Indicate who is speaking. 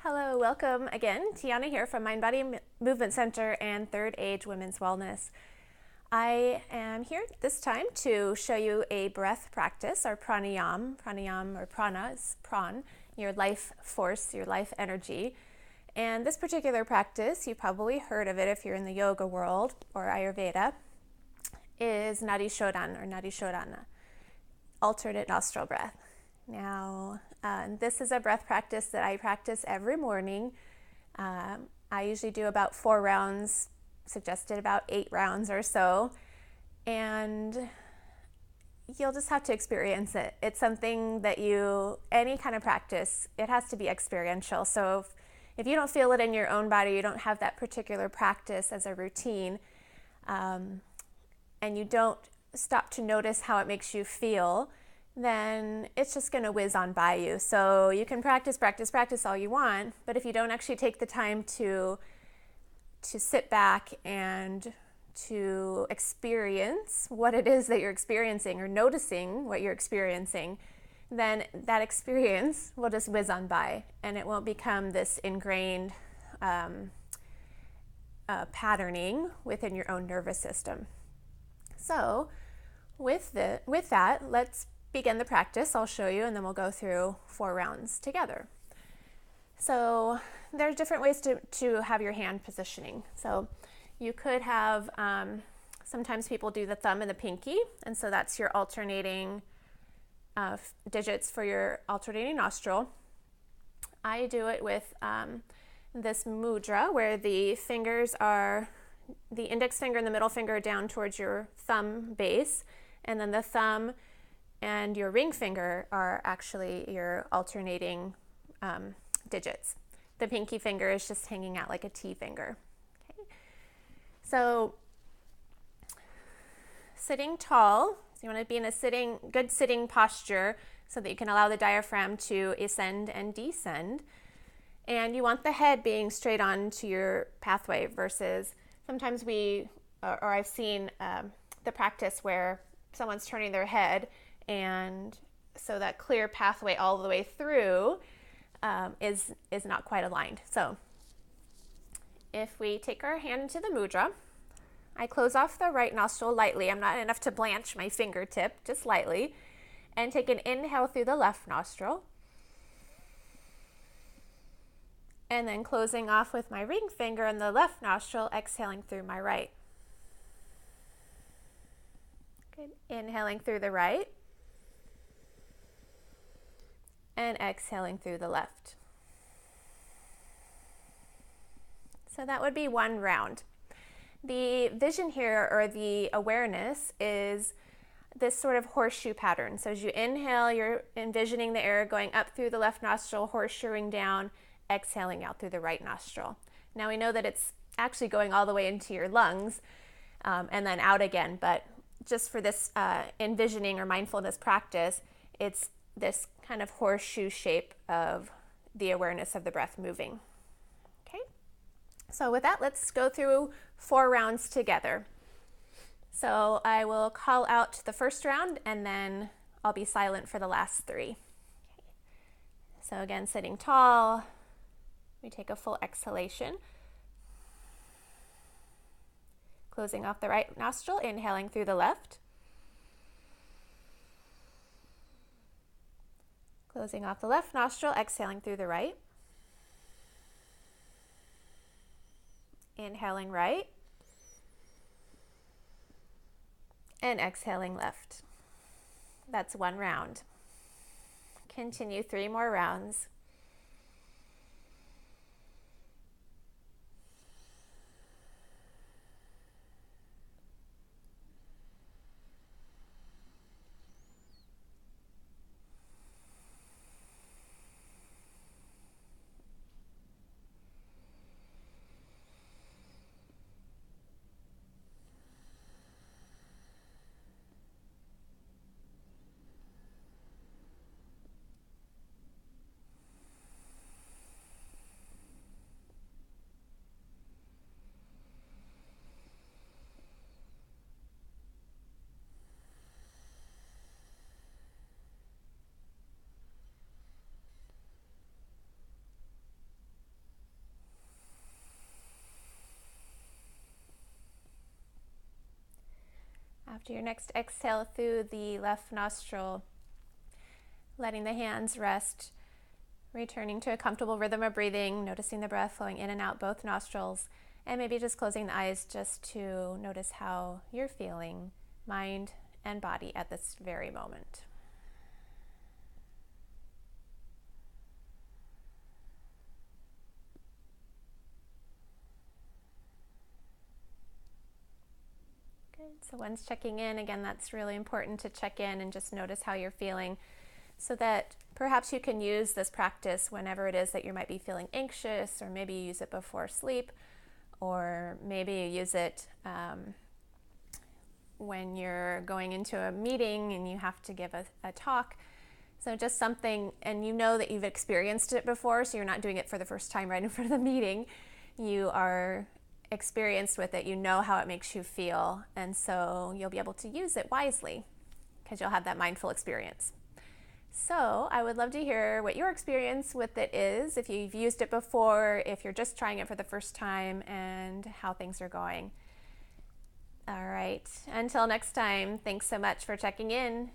Speaker 1: Hello, welcome again. Tiana here from Mind Body Movement Center and Third Age Women's Wellness. I am here this time to show you a breath practice, or pranayama. Pranayama or prana is pran, your life force, your life energy. And this particular practice, you've probably heard of it if you're in the yoga world or Ayurveda, is Nadi Shodhana or Nadi Shodhana, alternate nostril breath. Now, this is a breath practice that I practice every morning. I usually do about 4 rounds, suggested about 8 rounds or so, and you'll just have to experience it. It's something that any kind of practice, it has to be experiential. So if you don't feel it in your own body, you don't have that particular practice as a routine, and you don't stop to notice how it makes you feel, then it's just going to whiz on by you. So you can practice all you want, but if you don't actually take the time to sit back and to experience what it is that you're experiencing or noticing what you're experiencing, then that experience will just whiz on by and it won't become this ingrained patterning within your own nervous system. So with that, let's begin the practice. I'll show you and then we'll go through 4 rounds together. So there's different ways to have your hand positioning. So you could have, sometimes people do the thumb and the pinky, and so that's your alternating digits for your alternating nostril. I do it with this mudra where the fingers are, the index finger and the middle finger down towards your thumb base, and then the thumb and your ring finger are actually your alternating digits. The pinky finger is just hanging out like a T finger. Okay. So sitting tall, so you want to be in a good sitting posture so that you can allow the diaphragm to ascend and descend. And you want the head being straight on to your pathway versus sometimes I've seen the practice where someone's turning their head, and so that clear pathway all the way through is not quite aligned. So if we take our hand into the mudra, I close off the right nostril lightly. I'm not enough to blanch my fingertip, just lightly, and take an inhale through the left nostril, and then closing off with my ring finger in the left nostril, exhaling through my right. Good. Inhaling through the right and exhaling through the left. So that would be 1 round. The vision here, or the awareness, is this sort of horseshoe pattern. So as you inhale, you're envisioning the air going up through the left nostril, horseshoeing down, exhaling out through the right nostril. Now we know that it's actually going all the way into your lungs and then out again, but just for this envisioning or mindfulness practice, it's this kind of horseshoe shape of the awareness of the breath moving. Okay, so with that, let's go through 4 rounds together. So I will call out the first round and then I'll be silent for the last 3. Okay. So again, sitting tall, we take a full exhalation. Closing off the right nostril, inhaling through the left. Closing off the left nostril, exhaling through the right. Inhaling right. And exhaling left. That's 1 round. Continue 3 more rounds. After your next exhale through the left nostril, letting the hands rest, returning to a comfortable rhythm of breathing, noticing the breath flowing in and out both nostrils, and maybe just closing the eyes just to notice how you're feeling, mind and body at this very moment. So once checking in, again, that's really important to check in and just notice how you're feeling so that perhaps you can use this practice whenever it is that you might be feeling anxious, or maybe you use it before sleep, or maybe you use it when you're going into a meeting and you have to give a talk. So just something, and you know that you've experienced it before, so you're not doing it for the first time right in front of the meeting. You are experienced with it, you know how it makes you feel, and so you'll be able to use it wisely because you'll have that mindful experience. So I would love to hear what your experience with it is, if you've used it before, if you're just trying it for the first time, and how things are going. All right, until next time, thanks so much for checking in.